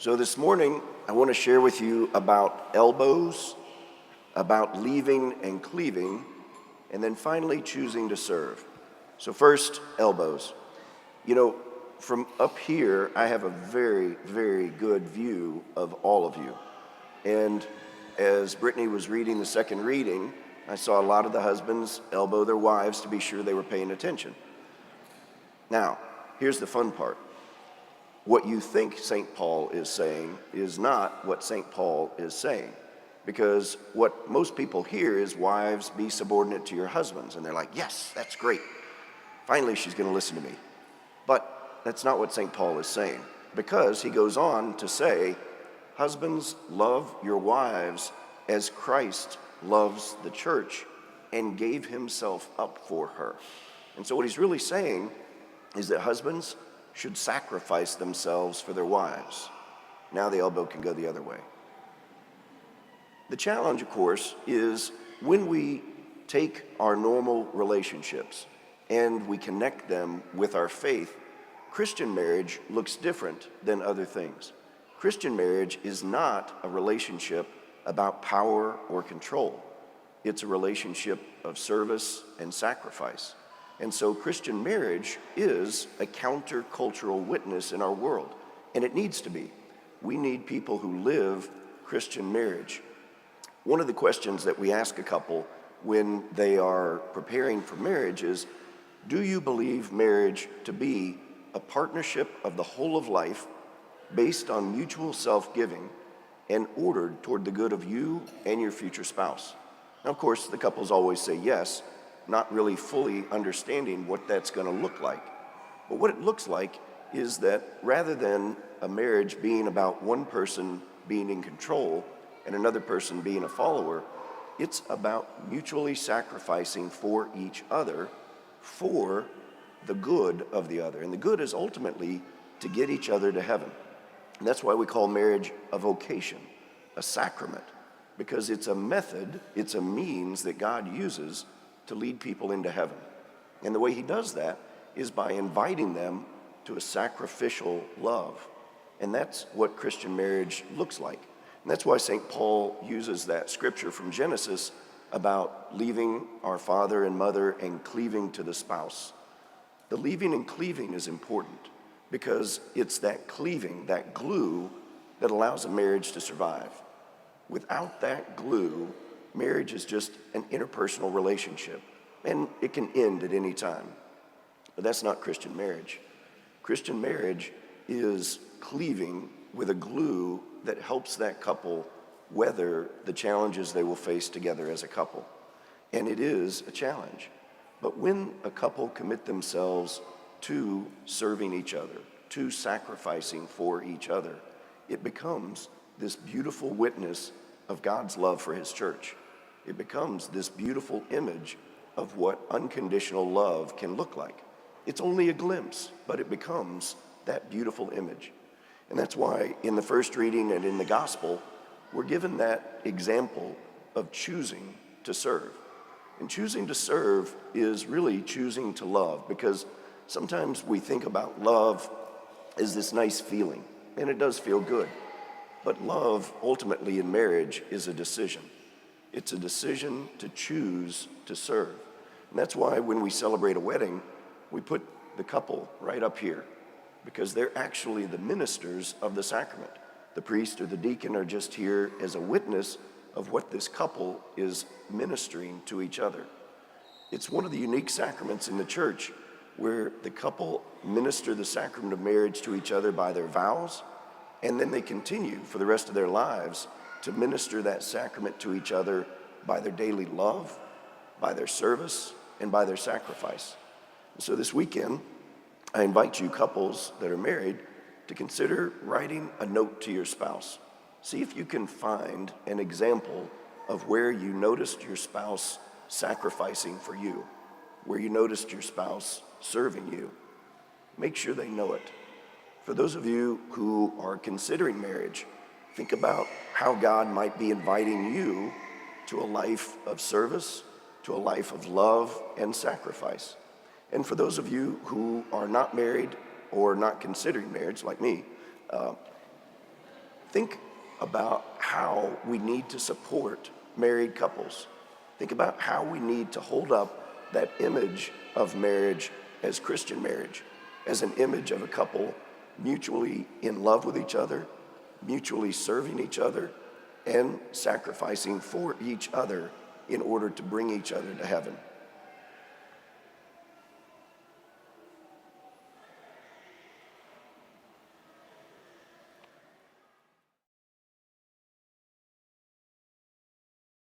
So this morning, I want to share with you about elbows, about leaving and cleaving, and then finally choosing to serve. So first, elbows. You know, from up here, I have a very, very good view of all of you. And as Brittany was reading the second reading, I saw a lot of the husbands elbow their wives to be sure they were paying attention. Now, here's the fun part. What you think St. Paul is saying is not what St. Paul is saying. Because what most people hear is wives, be subordinate to your husbands. And they're like, yes, that's great. Finally, she's going to listen to me. But that's not what St. Paul is saying. Because he goes on to say, husbands, love your wives as Christ loves the church and gave himself up for her. And so what he's really saying is that husbands should sacrifice themselves for their wives. Now the elbow can go the other way. The challenge, of course, is when we take our normal relationships and we connect them with our faith, Christian marriage looks different than other things. Christian marriage is not a relationship about power or control. It's a relationship of service and sacrifice. And so Christian marriage is a countercultural witness in our world, and it needs to be. We need people who live Christian marriage. One of the questions that we ask a couple when they are preparing for marriage is, do you believe marriage to be a partnership of the whole of life based on mutual self-giving and ordered toward the good of you and your future spouse? Now, of course, the couples always say yes, not really fully understanding what that's going to look like. But what it looks like is that rather than a marriage being about one person being in control and another person being a follower, it's about mutually sacrificing for each other for the good of the other. And the good is ultimately to get each other to heaven. And that's why we call marriage a vocation, a sacrament, because it's a method, it's a means that God uses to lead people into heaven. And the way he does that is by inviting them to a sacrificial love. And that's what Christian marriage looks like. And that's why St. Paul uses that scripture from Genesis about leaving our father and mother and cleaving to the spouse. The leaving and cleaving is important because it's that cleaving, that glue, that allows a marriage to survive. Without that glue, marriage is just an interpersonal relationship, and it can end at any time. But that's not Christian marriage. Christian marriage is cleaving with a glue that helps that couple weather the challenges they will face together as a couple. And it is a challenge. But when a couple commit themselves to serving each other, to sacrificing for each other, it becomes this beautiful witness of God's love for his church. It becomes this beautiful image of what unconditional love can look like. It's only a glimpse, but it becomes that beautiful image. And that's why in the first reading and in the gospel, we're given that example of choosing to serve. And choosing to serve is really choosing to love, because sometimes we think about love as this nice feeling, and it does feel good. But love, ultimately in marriage, is a decision. It's a decision to choose to serve. And that's why when we celebrate a wedding, we put the couple right up here, because they're actually the ministers of the sacrament. The priest or the deacon are just here as a witness of what this couple is ministering to each other. It's one of the unique sacraments in the church where the couple minister the sacrament of marriage to each other by their vows, and then they continue for the rest of their lives to minister that sacrament to each other by their daily love, by their service, and by their sacrifice. So this weekend, I invite you couples that are married to consider writing a note to your spouse. See if you can find an example of where you noticed your spouse sacrificing for you, where you noticed your spouse serving you. Make sure they know it. For those of you who are considering marriage, think about how God might be inviting you to a life of service, to a life of love and sacrifice. And for those of you who are not married or not considering marriage, like me, think about how we need to support married couples. Think about how we need to hold up that image of marriage as Christian marriage, as an image of a couple mutually in love with each other, mutually serving each other, and sacrificing for each other in order to bring each other to heaven.